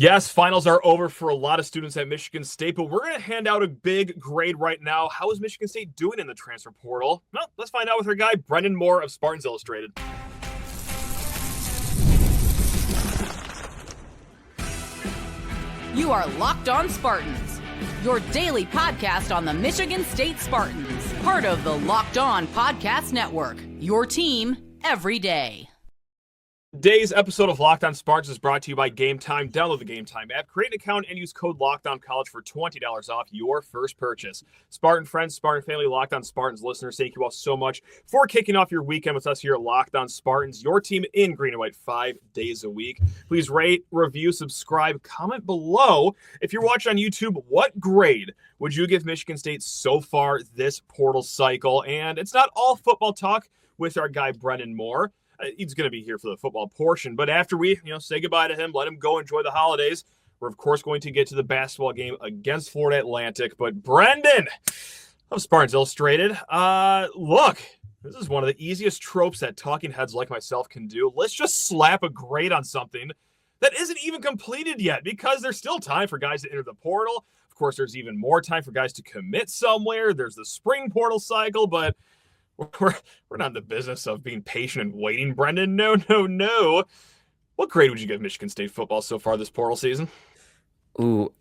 Yes, finals are over for a lot of students at Michigan State, but we're going to hand out a big grade right now. How is Michigan State doing in the transfer portal? Well, let's find out with our guy, Brendan Moore of Spartans Illustrated. You are Locked On Spartans, your daily podcast on the Michigan State Spartans, part of the Locked On Podcast Network, your team every day. Today's episode of Locked On Spartans is brought to you by Game Time. Download the Game Time app, create an account, and use code LOCKEDONCollege for $20 off your first purchase. Spartan friends, Spartan family, Locked On Spartans listeners, thank you all so much for kicking off your weekend with us here at Locked On Spartans, your team in green and white 5 days a week. Please rate, review, subscribe, comment below. If you're watching on YouTube, what grade would you give Michigan State so far this portal cycle? And it's not all football talk with our guy, Brendan Moore. He's going to be here for the football portion, but after we, say goodbye to him, let him go enjoy the holidays. We're of course going to get to the basketball game against Florida Atlantic. But Brendan of Spartans Illustrated, look, this is one of the easiest tropes that talking heads like myself can do. Let's just slap a grade on something that isn't even completed yet, because there's still time for guys to enter the portal. Of course, there's even more time for guys to commit somewhere. There's the spring portal cycle, but We're not in the business of being patient and waiting, Brendan. No. What grade would you give Michigan State football so far this portal season? Ooh,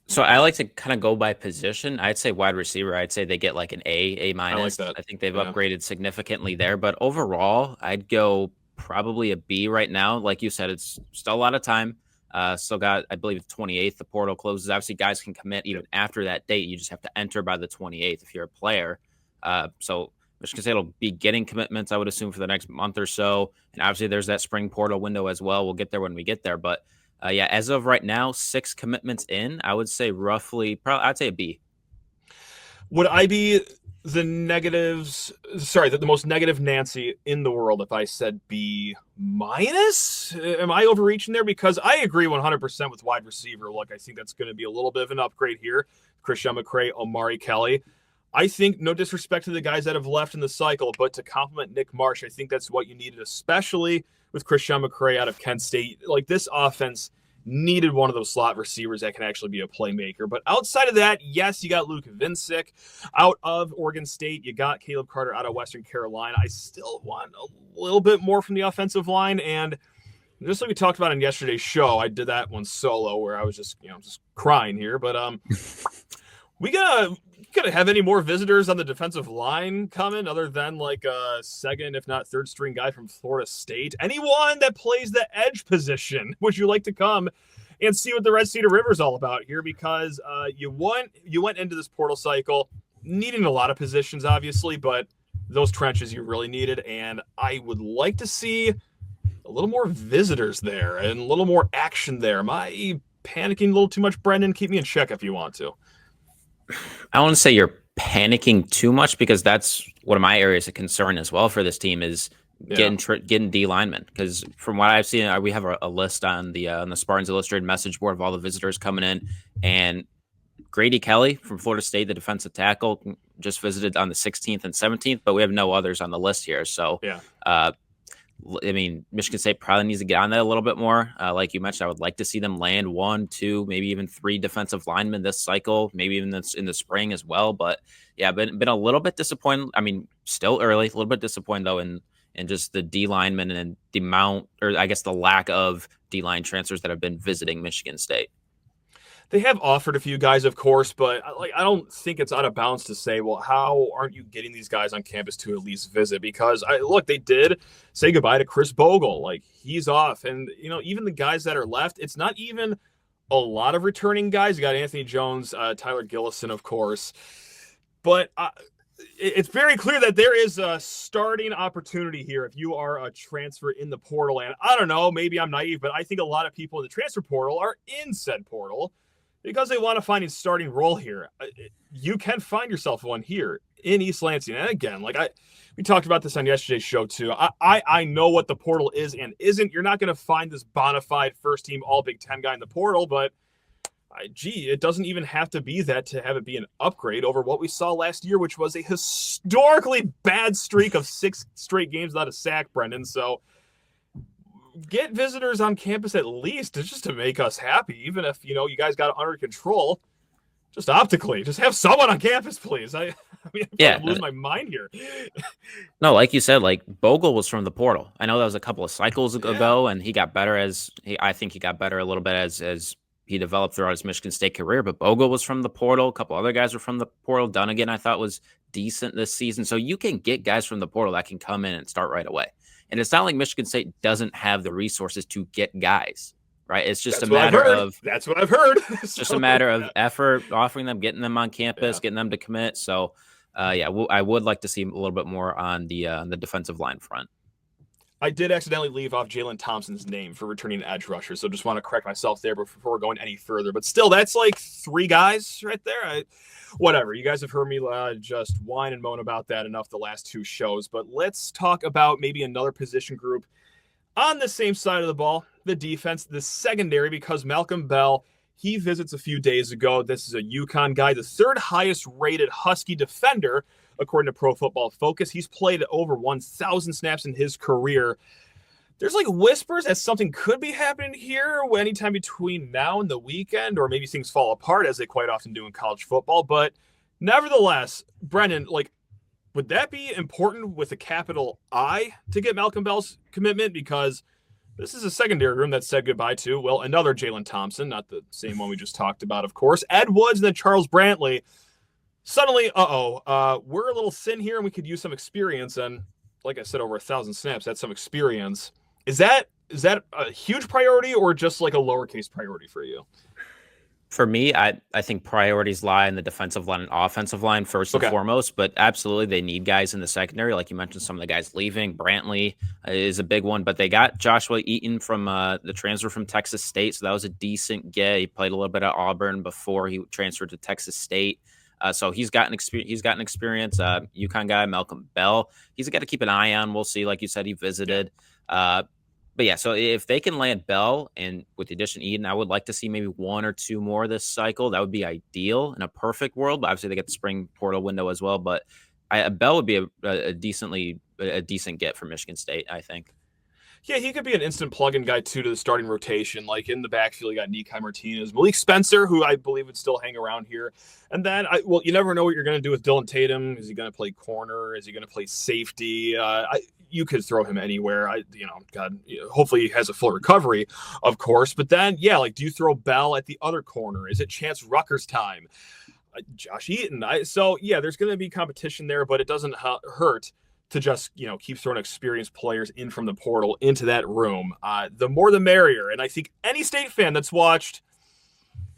so I like to kind of go by position. I'd say wide receiver. I'd say they get like an A minus. I like that. I think they've upgraded significantly there. But overall, I'd go probably a B right now. Like you said, it's still a lot of time. Still got, I believe, the 28th. The portal closes. Obviously, guys can commit even after that date. You just have to enter by the 28th if you're a player. So Michigan State will be getting commitments, I would assume, for the next month or so. And obviously, there's that spring portal window as well. We'll get there when we get there. But as of right now, 6 commitments in, I would say roughly, I'd say a B. Would I be the most negative Nancy in the world if I said B minus? Am I overreaching there? Because I agree 100% with wide receiver. Look, I think that's going to be a little bit of an upgrade here. Chrishon, McCray, Omari, Kelly. I think, no disrespect to the guys that have left in the cycle, but to compliment Nick Marsh, I think that's what you needed, especially with Chrishon McCray out of Kent State. Like, this offense needed one of those slot receivers that can actually be a playmaker. But outside of that, yes, you got Luke Vincic out of Oregon State. You got Caleb Carter out of Western Carolina. I still want a little bit more from the offensive line. And just like we talked about in yesterday's show, I did that one solo where I was just crying here. But we gotta have any more visitors on the defensive line coming other than like a second, if not third string guy from Florida State? Anyone that plays the edge position, would you like to come and see what the Red Cedar River is all about here? Because you went into this portal cycle needing a lot of positions, obviously, but those trenches you really needed. And I would like to see a little more visitors there and a little more action there. Am I panicking a little too much, Brendan? Keep me in check if you want to. I want to say you're panicking too much, because that's one of my areas of concern as well for this team is getting D linemen. Because from what I've seen, we have a list on the Spartans Illustrated message board of all the visitors coming in, and Grady Kelly from Florida State, the defensive tackle, just visited on the 16th and 17th, but we have no others on the list here. So, I mean, Michigan State probably needs to get on that a little bit more. Like you mentioned, I would like to see them land 1, 2, maybe even 3 defensive linemen this cycle, maybe even in the spring as well. But yeah, been a little bit disappointed. I mean, still early, a little bit disappointed though in just the D linemen and the amount, or I guess the lack of D line transfers that have been visiting Michigan State. They have offered a few guys, of course, but I don't think it's out of bounds to say, well, how aren't you getting these guys on campus to at least visit? Because they did say goodbye to Chris Bogle. Like, he's off. And, even the guys that are left, it's not even a lot of returning guys. You got Anthony Jones, Tyler Gillison, of course. But it's very clear that there is a starting opportunity here if you are a transfer in the portal. And I don't know, maybe I'm naive, but I think a lot of people in the transfer portal are in said portal because they want to find a starting role here. You can find yourself one here in East Lansing. And again, we talked about this on yesterday's show too. I know what the portal is and isn't. You're not going to find this bona fide first team all Big Ten guy in the portal, but it doesn't even have to be that to have it be an upgrade over what we saw last year, which was a historically bad streak of 6 straight games without a sack, Brendan. So get visitors on campus at least just to make us happy, even if, you guys got it under control. Just optically, just have someone on campus, please. I'm losing my mind here. No, like you said, like Bogle was from the portal. I know that was a couple of cycles ago, and he got better I think he got better a little bit as he developed throughout his Michigan State career. But Bogle was from the portal. A couple other guys were from the portal. Dunnigan, I thought, was decent this season. So you can get guys from the portal that can come in and start right away. And it's not like Michigan State doesn't have the resources to get guys. Right, it's just a matter of. That's what I've heard. It's just a matter of effort, offering them, getting them on campus, getting them to commit. So, I would like to see a little bit more on the defensive line front. I did accidentally leave off Jalen Thompson's name for returning an edge rusher, so just want to correct myself there before going any further. But still, that's like 3 guys right there. Whatever. You guys have heard me just whine and moan about that enough the last 2 shows. But let's talk about maybe another position group on the same side of the ball, the defense, the secondary, because Malcolm Bell, he visits a few days ago. This is a UConn guy, the 3rd highest rated Husky defender, according to Pro Football Focus. He's played over 1,000 snaps in his career. There's like whispers that something could be happening here anytime between now and the weekend, or maybe things fall apart as they quite often do in college football. But nevertheless, Brendan, would that be important with a capital I to get Malcolm Bell's commitment? Because this is a secondary room that said goodbye to, well, another Jalen Thompson, not the same one we just talked about, of course, Ed Woods, and then Charles Brantley. Suddenly, we're a little thin here and we could use some experience. And like I said, over 1,000 snaps, that's some experience. Is that a huge priority or just like a lowercase priority for you? For me, I think priorities lie in the defensive line and offensive line first and foremost, but absolutely they need guys in the secondary. Like you mentioned, some of the guys leaving. Brantley is a big one, but they got Joshua Eaton from the transfer from Texas State, so that was a decent get. He played a little bit at Auburn before he transferred to Texas State. So he's gotten experience. UConn guy, Malcolm Bell. He's got to keep an eye on. We'll see. Like you said, he visited. But yeah, so if they can land Bell and with the addition of Eden, I would like to see maybe 1 or 2 more this cycle. That would be ideal in a perfect world. But obviously, they get the spring portal window as well. But Bell would be a decent get for Michigan State, I think. Yeah, he could be an instant plug-in guy, too, to the starting rotation. Like, in the backfield, you got Nikai Martinez, Malik Spencer, who I believe would still hang around here. And then, you never know what you're going to do with Dylan Tatum. Is he going to play corner? Is he going to play safety? You could throw him anywhere. Hopefully he has a full recovery, of course. But then, do you throw Bell at the other corner? Is it Chance Rucker's time? Josh Eaton. There's going to be competition there, but it doesn't hurt to just, keep throwing experienced players in from the portal into that room. The more the merrier. And I think any State fan that's watched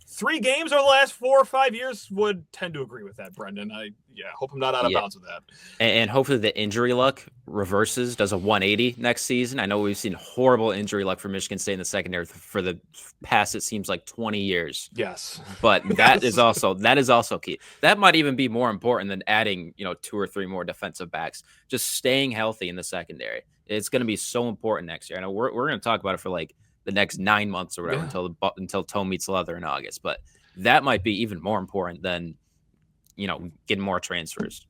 3 games over the last 4 or 5 years would tend to agree with that, Brendan. I hope I'm not out of bounds with that. And hopefully the injury luck reverses, does a 180 next season. I know we've seen horrible injury luck for Michigan State in the secondary for the past, it seems like 20 years. Yes. But that is also key. That might even be more important than adding, 2 or 3 more defensive backs. Just staying healthy in the secondary. It's going to be so important next year. I know we're going to talk about it for like the next 9 months or whatever until toe meets leather in August. But that might be even more important than, getting more transfers.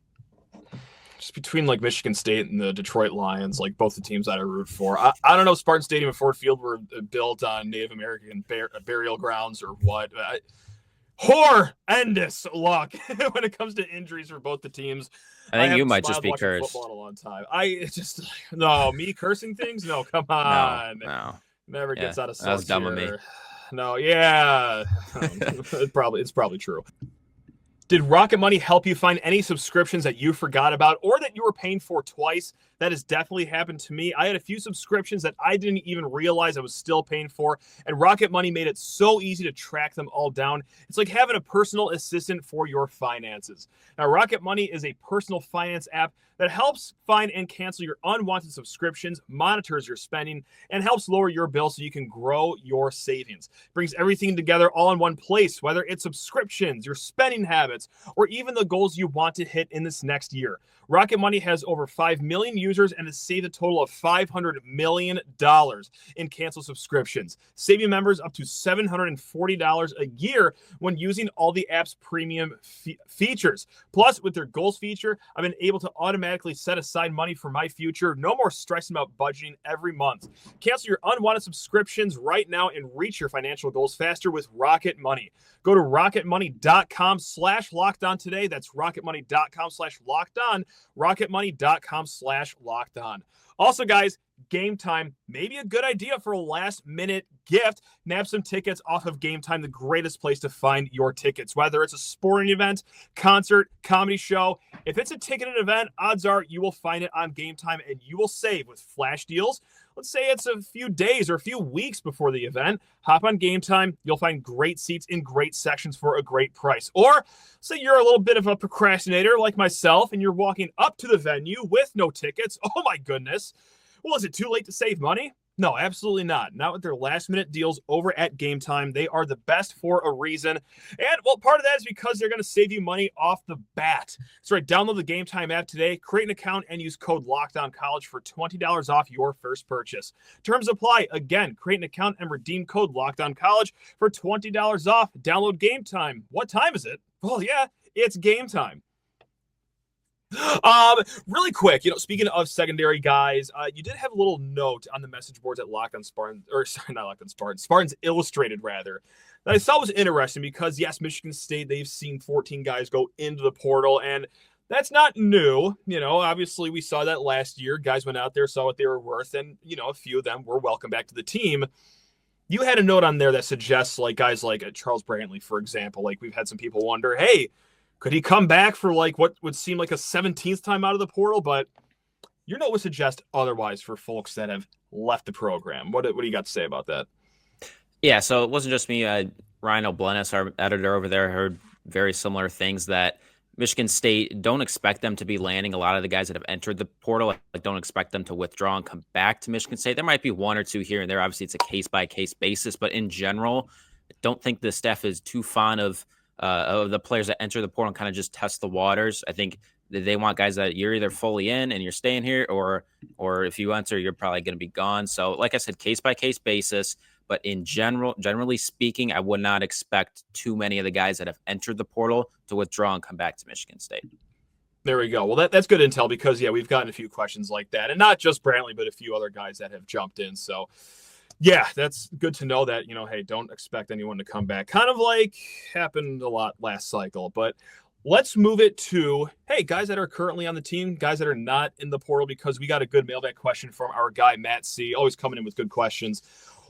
Just between like Michigan State and the Detroit Lions, like both the teams that I root for. I don't know if Spartan Stadium and Ford Field were built on Native American burial grounds or what. Horrendous luck when it comes to injuries for both the teams. I think you might just be cursed. Football in a long time. Me cursing things? No, come on. No. Never gets out of sense. That was dumb of me. No, it's probably true. Did Rocket Money help you find any subscriptions that you forgot about or that you were paying for twice? That has definitely happened to me. I had a few subscriptions that I didn't even realize I was still paying for, and Rocket Money made it so easy to track them all down. It's like having a personal assistant for your finances. Now, Rocket Money is a personal finance app that helps find and cancel your unwanted subscriptions, monitors your spending, and helps lower your bill so you can grow your savings. Brings everything together all in one place, whether it's subscriptions, your spending habits, limits, or even the goals you want to hit in this next year. Rocket Money has over 5 million users and has saved a total of $500 million in canceled subscriptions, saving members up to $740 a year when using all the app's premium features. Plus, with their goals feature, I've been able to automatically set aside money for my future. No more stressing about budgeting every month. Cancel your unwanted subscriptions right now and reach your financial goals faster with Rocket Money. Go to rocketmoney.com/lockedon today. That's rocketmoney.com/lockedon. rocketmoney.com/lockedon. Also, guys, Game Time may be a good idea for a last-minute gift. Nab some tickets off of Game Time, the greatest place to find your tickets. Whether it's a sporting event, concert, comedy show, if it's a ticketed event, odds are you will find it on Game Time and you will save with flash deals. Let's say it's a few days or a few weeks before the event. Hop on Game Time. You'll find great seats in great sections for a great price. Or say you're a little bit of a procrastinator like myself and you're walking up to the venue with no tickets. Oh my goodness. Well, is it too late to save money? No, absolutely not. Not with their last-minute deals over at Game Time. They are the best for a reason. And, well, part of that is because they're going to save you money off the bat. That's right. Download the Game Time app today, create an account, and use code LOCKEDONCollege for $20 off your first purchase. Terms apply. Again, create an account and redeem code LOCKEDONCollege for $20 off. Download Game Time. What time is it? Well, yeah, it's Game Time. Really quick, speaking of secondary guys, you did have a little note on the message boards at Locked on Spartans, or sorry, not Locked on Spartans, Spartans Illustrated, rather, that I thought was interesting because, yes, Michigan State, they've seen 14 guys go into the portal, and that's not new. Obviously we saw that last year. Guys went out there, saw what they were worth, and, a few of them were welcome back to the team. You had a note on there that suggests, guys like Charles Brantley, for example. We've had some people wonder, hey, could he come back for what would seem like a 17th time out of the portal? But your note would suggest otherwise for folks that have left the program. What do you got to say about that? Yeah, so it wasn't just me. Ryan O'Blennis, our editor over there, heard very similar things that Michigan State, don't expect them to be landing a lot of the guys that have entered the portal. Don't expect them to withdraw and come back to Michigan State. There might be one or two here and there. Obviously, it's a case-by-case basis. But in general, I don't think the staff is too fond of the players that enter the portal and kind of just test the waters. I think that they want guys that you're either fully in and you're staying here, or if you enter, you're probably going to be gone. So like I said, case by case basis, but in generally speaking, I would not expect too many of the guys that have entered the portal to withdraw and come back to Michigan State. There we go. Well, that's good intel because, yeah, we've gotten a few questions like that, and not just Brantley, but a few other guys that have jumped in. So yeah, that's good to know that, hey, don't expect anyone to come back. Kind of like happened a lot last cycle. But let's move it to, hey, guys that are currently on the team, guys that are not in the portal, because we got a good mailbag question from our guy, Matt C. Always coming in with good questions.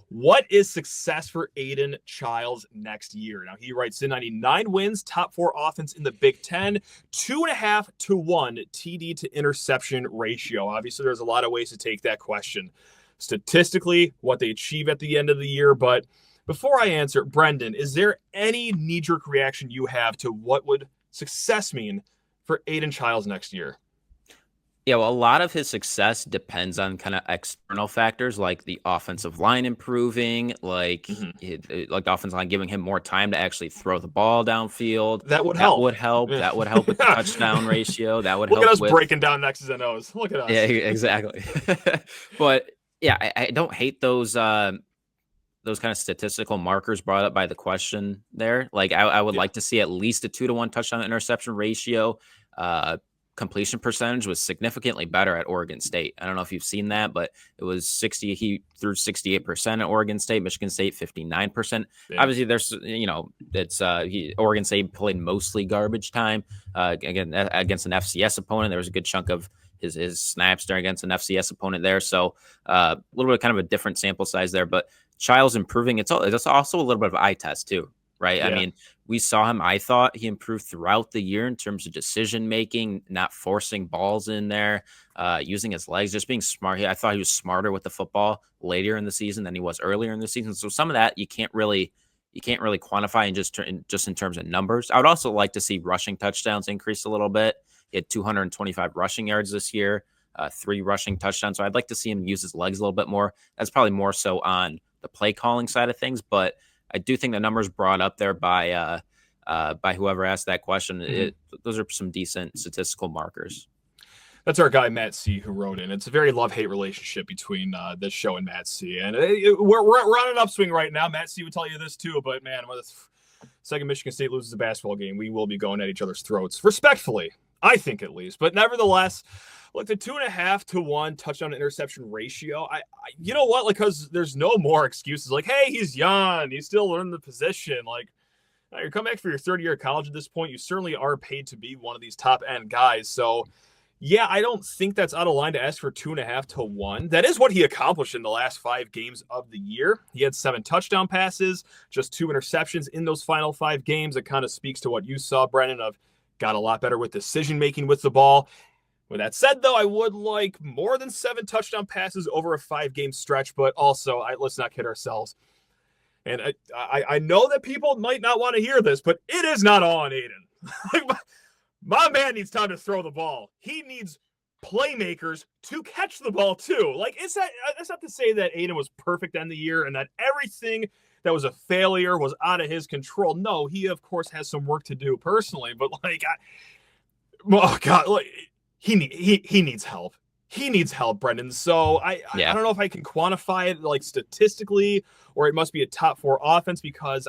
What is success for Aiden Chiles next year? Now, he writes in 99 wins, top 4 offense in the Big Ten, 2.5 to 1 TD to interception ratio. Obviously, there's a lot of ways to take that question. Statistically, what they achieve at the end of the year. But before I answer, Brendan, is there any knee-jerk reaction you have to what would success mean for Aiden Chiles next year? Yeah, well, a lot of his success depends on kind of external factors like the offensive line improving, like the offensive line giving him more time to actually throw the ball downfield. That would help. Yeah. That would help with the touchdown ratio. That would help. Look at us breaking down X's and O's. Look at us. Yeah, exactly. But yeah, I don't hate those kind of statistical markers brought up by the question there. I would like to see at least a 2-to-1 touchdown interception ratio. Completion percentage was significantly better at Oregon State. I don't know if you've seen that, but it was 60. He threw 68% at Oregon State, Michigan State 59%. Yeah. Obviously, there's Oregon State played mostly garbage time again against an FCS opponent. There was a good chunk of his snaps there against an FCS opponent there. So a little bit kind of a different sample size there, but Chiles improving. It's also a little bit of an eye test too, right? Yeah. I mean, we saw him. I thought he improved throughout the year in terms of decision making, not forcing balls in there, using his legs, just being smart. I thought he was smarter with the football later in the season than he was earlier in the season. So some of that you can't really quantify just in terms of numbers. I would also like to see rushing touchdowns increase a little bit. He had 225 rushing yards this year, 3 rushing touchdowns. So I'd like to see him use his legs a little bit more. That's probably more so on the play calling side of things, but I do think the numbers brought up there by by whoever asked that question. Those are some decent statistical markers. That's our guy, Matt C., who wrote in. It's a very love-hate relationship between this show and Matt C. And we're on an upswing right now. Matt C. would tell you this too, but man, when the second Michigan State loses a basketball game, we will be going at each other's throats, respectfully, I think at least. But nevertheless, look, the 2.5 to 1 touchdown to interception ratio, I you know what? Like, because there's no more excuses. Like, hey, he's young. He's still learning the position. Like, you're coming back for your third year of college at this point. You certainly are paid to be one of these top-end guys. So, yeah, I don't think that's out of line to ask for 2.5 to 1. That is what he accomplished in the last 5 games of the year. He had 7 touchdown passes, just 2 interceptions in those final 5 games. It kind of speaks to what you saw, Brennan, of got a lot better with decision-making with the ball. With that said, though, I would like more than 7 touchdown passes over a 5-game stretch, but also, let's not kid ourselves. And I know that people might not want to hear this, but it is not all on Aiden. My man needs time to throw the ball. He needs playmakers to catch the ball too. Like, that's not to say that Aiden was perfect to end the year and that everything that was a failure was out of his control. No, he of course has some work to do personally, but like, oh God, like he needs help. He needs help, Brendan. So I don't know if I can quantify it like statistically, or it must be a top 4 offense, because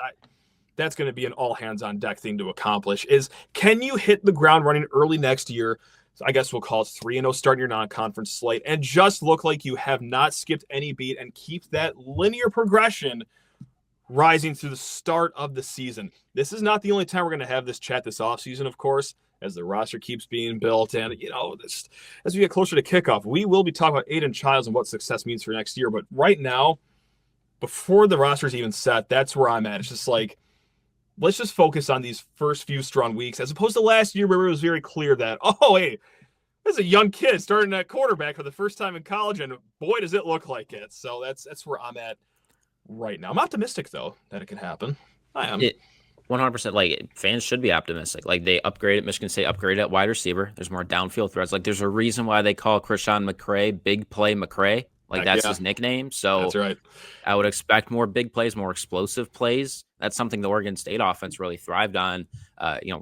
that's going to be an all-hands-on-deck thing to accomplish, is can you hit the ground running early next year? So I guess we'll call it 3-0 starting your non-conference slate, and just look like you have not skipped any beat and keep that linear progression rising through the start of the season. This is not the only time we're going to have this chat this offseason, of course, as the roster keeps being built. And, as we get closer to kickoff, we will be talking about Aiden Chiles and what success means for next year. But right now, before the roster's even set, that's where I'm at. It's just like, let's just focus on these first few strong weeks, as opposed to last year where it was very clear that, oh, hey, this is a young kid starting at quarterback for the first time in college, and boy, does it look like it. So that's where I'm at right now. I'm optimistic, though, that it can happen. I am. 100%. Like, fans should be optimistic. Like, Michigan State upgraded at wide receiver. There's more downfield threats. Like, there's a reason why they call Chrishon McCray Big Play McCray. Like, that's his nickname. So that's right. I would expect more big plays, more explosive plays. That's something the Oregon State offense really thrived on,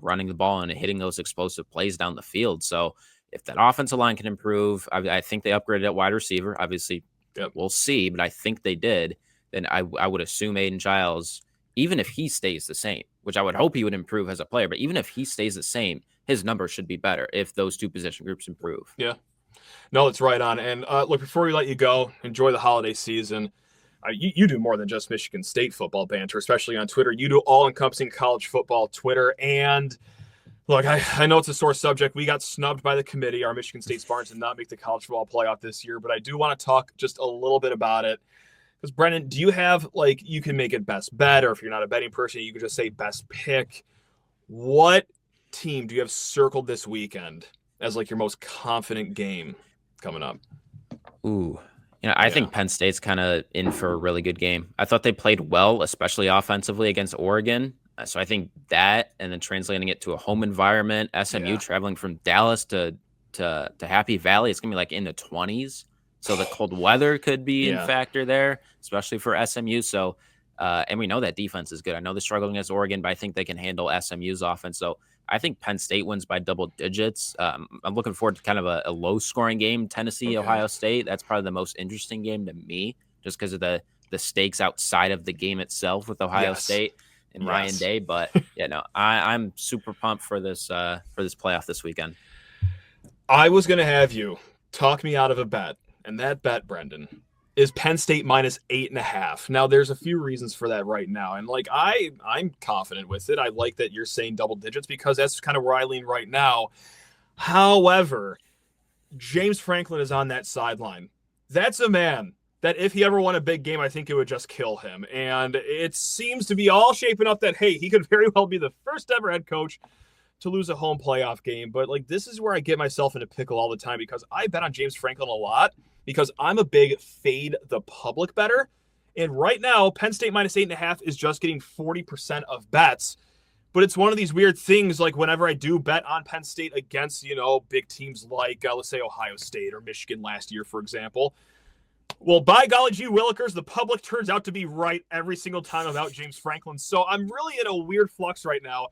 running the ball and hitting those explosive plays down the field. So if that offensive line can improve, I think they upgraded at wide receiver. Obviously, we'll see, but I think they did. Then I would assume Aiden Chiles, even if he stays the same, which I would hope he would improve as a player, but even if he stays the same, his numbers should be better if those two position groups improve. Yeah. No, it's right on. And look, before we let you go, enjoy the holiday season. You do more than just Michigan State football banter, especially on Twitter. You do all-encompassing college football Twitter. And look, I know it's a sore subject. We got snubbed by the committee. Our Michigan State Spartans did not make the college football playoff this year, but I do want to talk just a little bit about it. Because, Brennan, do you have, like, you can make it best bet, or if you're not a betting person, you can just say best pick. What team do you have circled this weekend as, like, your most confident game coming up? Ooh. I think Penn State's kind of in for a really good game. I thought they played well, especially offensively against Oregon. So I think that, and then translating it to a home environment, SMU traveling from Dallas to Happy Valley, it's going to be like in the 20s. So the cold weather could be in factor there, especially for SMU. So, and we know that defense is good. I know they're struggling against Oregon, but I think they can handle SMU's offense. So I think Penn State wins by double digits. I'm looking forward to kind of a low-scoring game, Tennessee, Ohio State. That's probably the most interesting game to me, just because of the stakes outside of the game itself with Ohio State and Ryan Day. But I'm super pumped for this playoff this weekend. I was going to have you talk me out of a bet, and that bet, Brendan, is Penn State minus 8.5. Now, there's a few reasons for that right now. And like, I'm confident with it. I like that you're saying double digits because that's kind of where I lean right now. However, James Franklin is on that sideline. That's a man that if he ever won a big game, I think it would just kill him. And it seems to be all shaping up that, hey, he could very well be the first ever head coach to lose a home playoff game. But like, this is where I get myself in a pickle all the time, because I bet on James Franklin a lot, because I'm a big fade the public better. And right now, Penn State minus 8.5 is just getting 40% of bets. But it's one of these weird things, like whenever I do bet on Penn State against, big teams like, let's say, Ohio State or Michigan last year, for example. Well, by golly gee willikers, the public turns out to be right every single time about James Franklin. So I'm really in a weird flux right now,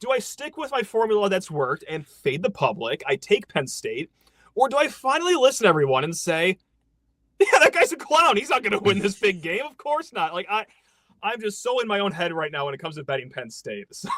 Do I stick with my formula that's worked and fade the public? I take Penn State. Or do I finally listen to everyone and say, yeah, that guy's a clown. He's not going to win this big game. Of course not. Like, I'm just so in my own head right now when it comes to betting Penn State. So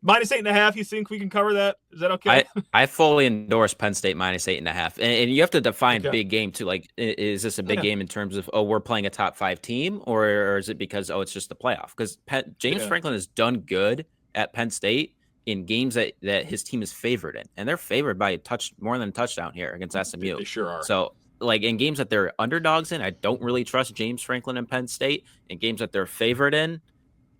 -8.5, you think we can cover that? Is that okay? I fully endorse Penn State -8.5. And you have to define big game too. Like, is this a big game in terms of, we're playing a top 5 team, or is it because, it's just the playoff? Because James Franklin has done good at Penn State in games that his team is favored in. And they're favored by more than a touchdown here against SMU. They sure are. So, like, in games that they're underdogs in, I don't really trust James Franklin and Penn State. In games that they're favored in,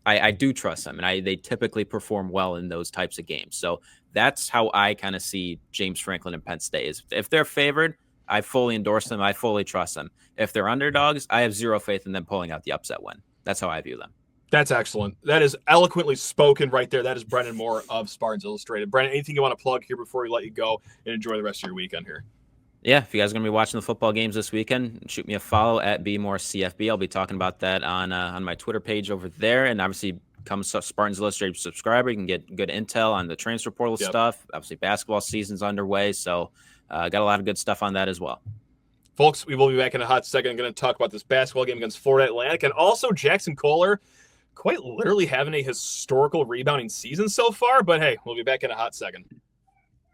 I do trust them, and they typically perform well in those types of games. So that's how I kind of see James Franklin and Penn State. Is if they're favored, I fully endorse them. I fully trust them. If they're underdogs, I have zero faith in them pulling out the upset win. That's how I view them. That's excellent. That is eloquently spoken right there. That is Brendan Moore of Spartans Illustrated. Brendan, anything you want to plug here before we let you go and enjoy the rest of your weekend here? Yeah, if you guys are going to be watching the football games this weekend, shoot me a follow at BMoreCFB. I'll be talking about that on my Twitter page over there. And obviously, become a Spartans Illustrated subscriber. You can get good intel on the transfer portal stuff. Obviously, basketball season's underway. So got a lot of good stuff on that as well. Folks, we will be back in a hot second. I'm going to talk about this basketball game against Florida Atlantic. And also Jaxon Kohler quite literally having a historical rebounding season so far. But hey, we'll be back in a hot second.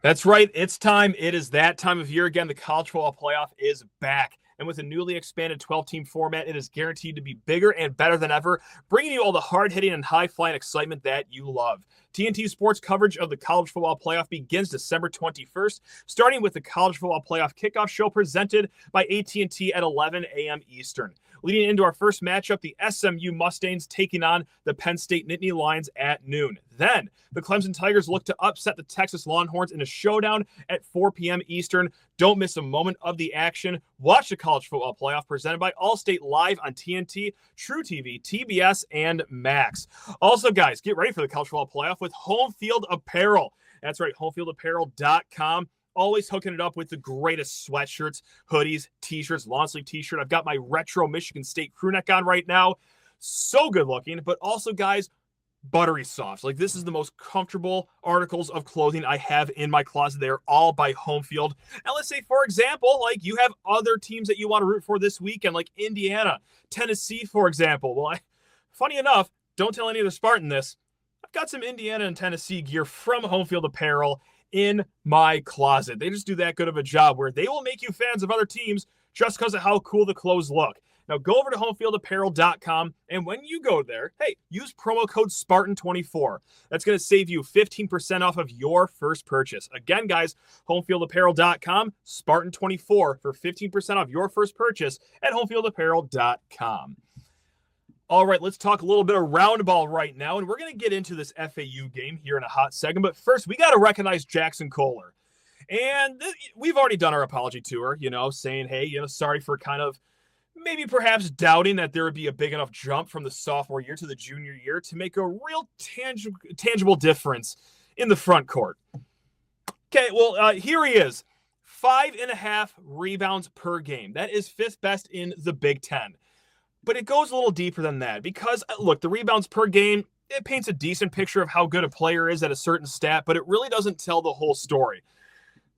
That's right. It's time. It is that time of year again. The college football playoff is back. And with a newly expanded 12-team format, it is guaranteed to be bigger and better than ever, bringing you all the hard-hitting and high-flying excitement that you love. TNT Sports coverage of the college football playoff begins December 21st, starting with the college football playoff kickoff show presented by AT&T at 11 a.m. Eastern. Leading into our first matchup, the SMU Mustangs taking on the Penn State Nittany Lions at noon. Then, the Clemson Tigers look to upset the Texas Longhorns in a showdown at 4 p.m. Eastern. Don't miss a moment of the action. Watch the college football playoff presented by Allstate live on TNT, True TV, TBS, and Max. Also, guys, get ready for the college football playoff with Home Field Apparel. That's right, homefieldapparel.com. Always hooking it up with the greatest sweatshirts, hoodies, t-shirts, long sleeve t-shirt. I've got my retro Michigan State crew neck on right now. So good looking, but also, guys, buttery soft. Like, this is the most comfortable articles of clothing I have in my closet. They're all by Home Field. And let's say, for example, like you have other teams that you want to root for this weekend, like Indiana, Tennessee, for example. Well, funny enough, don't tell any of the Spartan this, I've got some Indiana and Tennessee gear from Home Field Apparel in my closet. They just do that good of a job where they will make you fans of other teams just because of how cool the clothes look. Now go over to homefieldapparel.com, and when you go there, hey, use promo code Spartan24. That's going to save you 15% off of your first purchase. Again, guys, homefieldapparel.com, Spartan24 for 15% off your first purchase at homefieldapparel.com. All right, let's talk a little bit of roundball right now, and we're going to get into this FAU game here in a hot second. But first, we got to recognize Jaxon Kohler. And we've already done our apology tour, saying, hey, sorry for kind of maybe perhaps doubting that there would be a big enough jump from the sophomore year to the junior year to make a real tangible difference in the front court. Okay, well, here he is. 5.5 rebounds per game. That is 5th best in the Big Ten. But it goes a little deeper than that because, look, the rebounds per game, it paints a decent picture of how good a player is at a certain stat, but it really doesn't tell the whole story.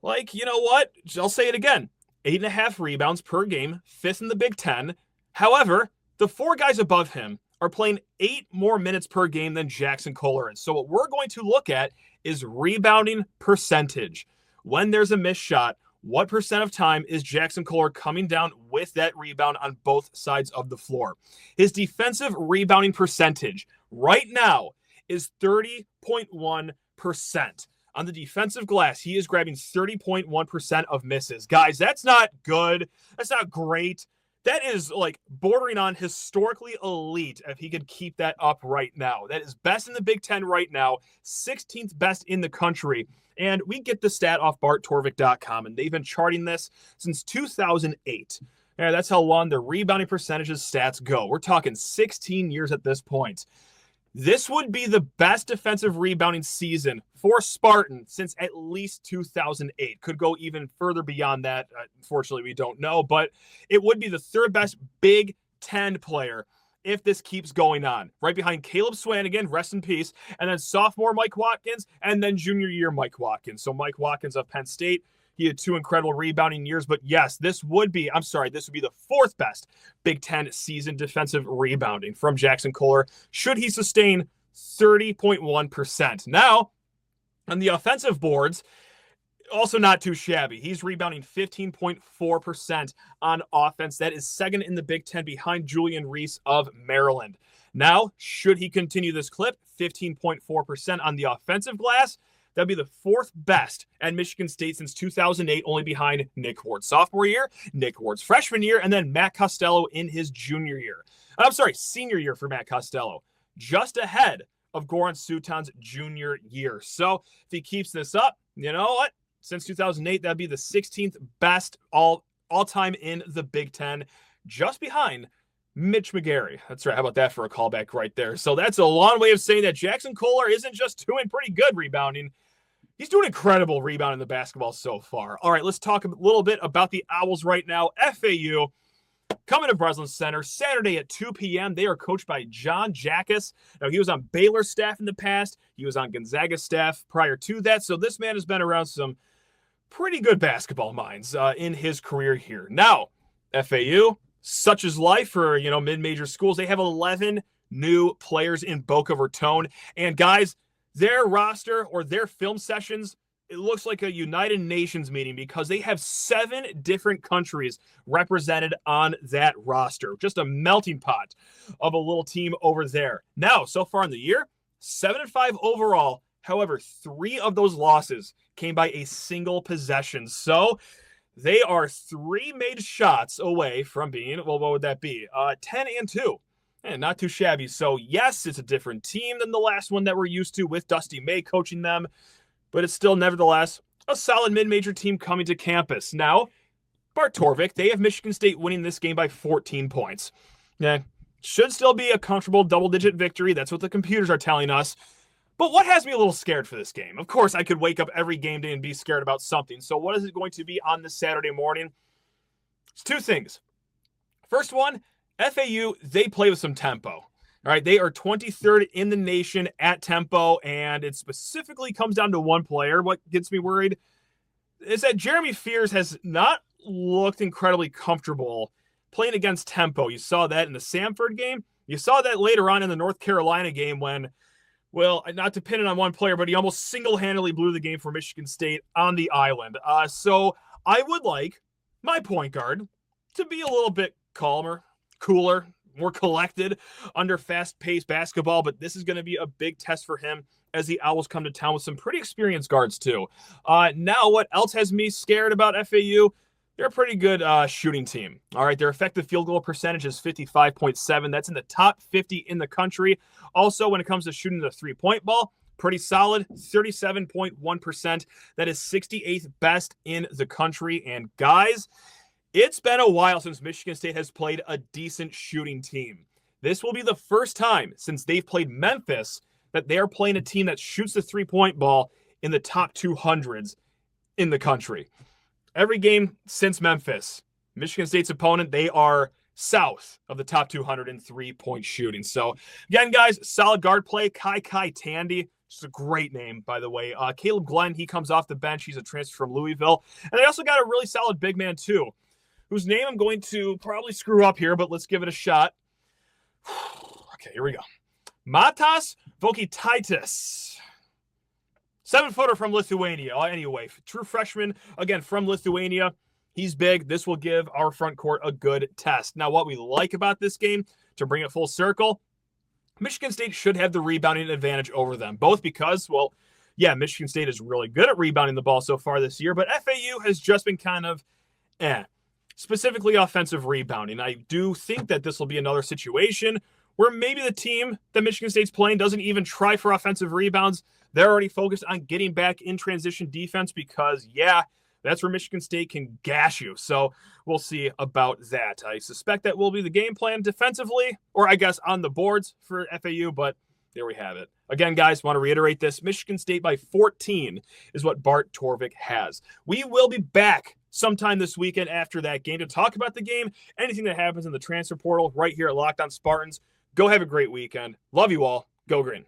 Like, you know what? I'll say it again. 8.5 rebounds per game, 5th in the Big Ten. However, the 4 guys above him are playing 8 more minutes per game than Jaxon Kohler is. So what we're going to look at is rebounding percentage. When there's a missed shot, what percent of time is Jaxon Kohler coming down with that rebound on both sides of the floor? His defensive rebounding percentage right now is 30.1%. On the defensive glass, he is grabbing 30.1% of misses. Guys, that's not good. That's not great. That is like bordering on historically elite if he could keep that up right now. That is best in the Big Ten right now, 16th best in the country. And we get the stat off BartTorvik.com, and they've been charting this since 2008. Yeah, that's how long the rebounding percentages stats go. We're talking 16 years at this point. This would be the best defensive rebounding season for Spartan since at least 2008. Could go even further beyond that. Unfortunately, we don't know, but it would be the 3rd best Big Ten player if this keeps going on. Right behind Caleb Swanigan, rest in peace, and then sophomore Mike Watkins, and then junior year Mike Watkins. So Mike Watkins of Penn State, he had 2 incredible rebounding years, but yes, this would be the 4th best Big Ten season defensive rebounding from Jaxon Kohler, should he sustain 30.1%. Now, on the offensive boards, also not too shabby. He's rebounding 15.4% on offense. That is second in the Big Ten behind Julian Reese of Maryland. Now, should he continue this clip, 15.4% on the offensive glass, that'd be the 4th best at Michigan State since 2008, only behind Nick Ward's sophomore year, Nick Ward's freshman year, and then Matt Costello in his senior year for Matt Costello. Just ahead of Goran Sutan's junior year. So if he keeps this up, you know what? Since 2008, that'd be the 16th best all-time in the Big Ten, just behind Mitch McGary. That's right. How about that for a callback right there? So that's a long way of saying that Jaxon Kohler isn't just doing pretty good rebounding. He's doing incredible rebounding the basketball so far. All right, let's talk a little bit about the Owls right now. FAU coming to Breslin Center Saturday at 2 p.m. They are coached by John Jackas. Now, he was on Baylor's staff in the past. He was on Gonzaga's staff prior to that. So this man has been around some pretty good basketball minds in his career here. Now, FAU, such is life for, mid-major schools. They have 11 new players in Boca Raton. And guys, their roster or their film sessions, it looks like a United Nations meeting because they have 7 different countries represented on that roster. Just a melting pot of a little team over there. Now, so far in the year, 7-5 overall. However, 3 of those losses came by a single possession. So they are 3 made shots away from being, well, what would that be? 10-2. And not too shabby. So yes, it's a different team than the last one that we're used to with Dusty May coaching them, but it's still nevertheless a solid mid-major team coming to campus. Now, Bart Torvik, they have Michigan State winning this game by 14 points. Yeah, should still be a comfortable double-digit victory. That's what the computers are telling us. But what has me a little scared for this game? Of course, I could wake up every game day and be scared about something. So what is it going to be on this Saturday morning? It's 2 things. First one, FAU, they play with some tempo. All right, they are 23rd in the nation at tempo, and it specifically comes down to one player. What gets me worried is that Jeremy Fears has not looked incredibly comfortable playing against tempo. You saw that in the Samford game. You saw that later on in the North Carolina game when, well, not to pin it on one player, but he almost single-handedly blew the game for Michigan State on the island. So I would like my point guard to be a little bit calmer, cooler, more collected under fast-paced basketball, but this is going to be a big test for him as the Owls come to town with some pretty experienced guards too. Now, what else has me scared about FAU? They're a pretty good shooting team. All right, their effective field goal percentage is 55.7. That's in the top 50 in the country. Also, when it comes to shooting the three-point ball, pretty solid, 37.1%. That is 68th best in the country. And guys, it's been a while since Michigan State has played a decent shooting team. This will be the first time since they've played Memphis that they are playing a team that shoots the three-point ball in the top 200s in the country. Every game since Memphis, Michigan State's opponent, they are south of the top 200 in three-point shooting. So, again, guys, solid guard play. Kai Tandy, just a great name, by the way. Caleb Glenn, he comes off the bench. He's a transfer from Louisville. And they also got a really solid big man, too, whose name I'm going to probably screw up here, but let's give it a shot. Okay, here we go. Matas Vokitaitis. 7-footer from Lithuania. Anyway, true freshman, again, from Lithuania. He's big. This will give our front court a good test. Now, what we like about this game, to bring it full circle, Michigan State should have the rebounding advantage over them, both because, well, yeah, Michigan State is really good at rebounding the ball so far this year, but FAU has just been kind of specifically offensive rebounding. I do think that this will be another situation where maybe the team that Michigan State's playing doesn't even try for offensive rebounds. They're already focused on getting back in transition defense because, yeah, that's where Michigan State can gash you. So we'll see about that. I suspect that will be the game plan defensively, or I guess on the boards for FAU, but there we have it. Again, guys, want to reiterate this. Michigan State by 14 is what Bart Torvik has. We will be back sometime this weekend after that game to talk about the game, anything that happens in the transfer portal right here at Locked On Spartans. Go have a great weekend. Love you all. Go Green.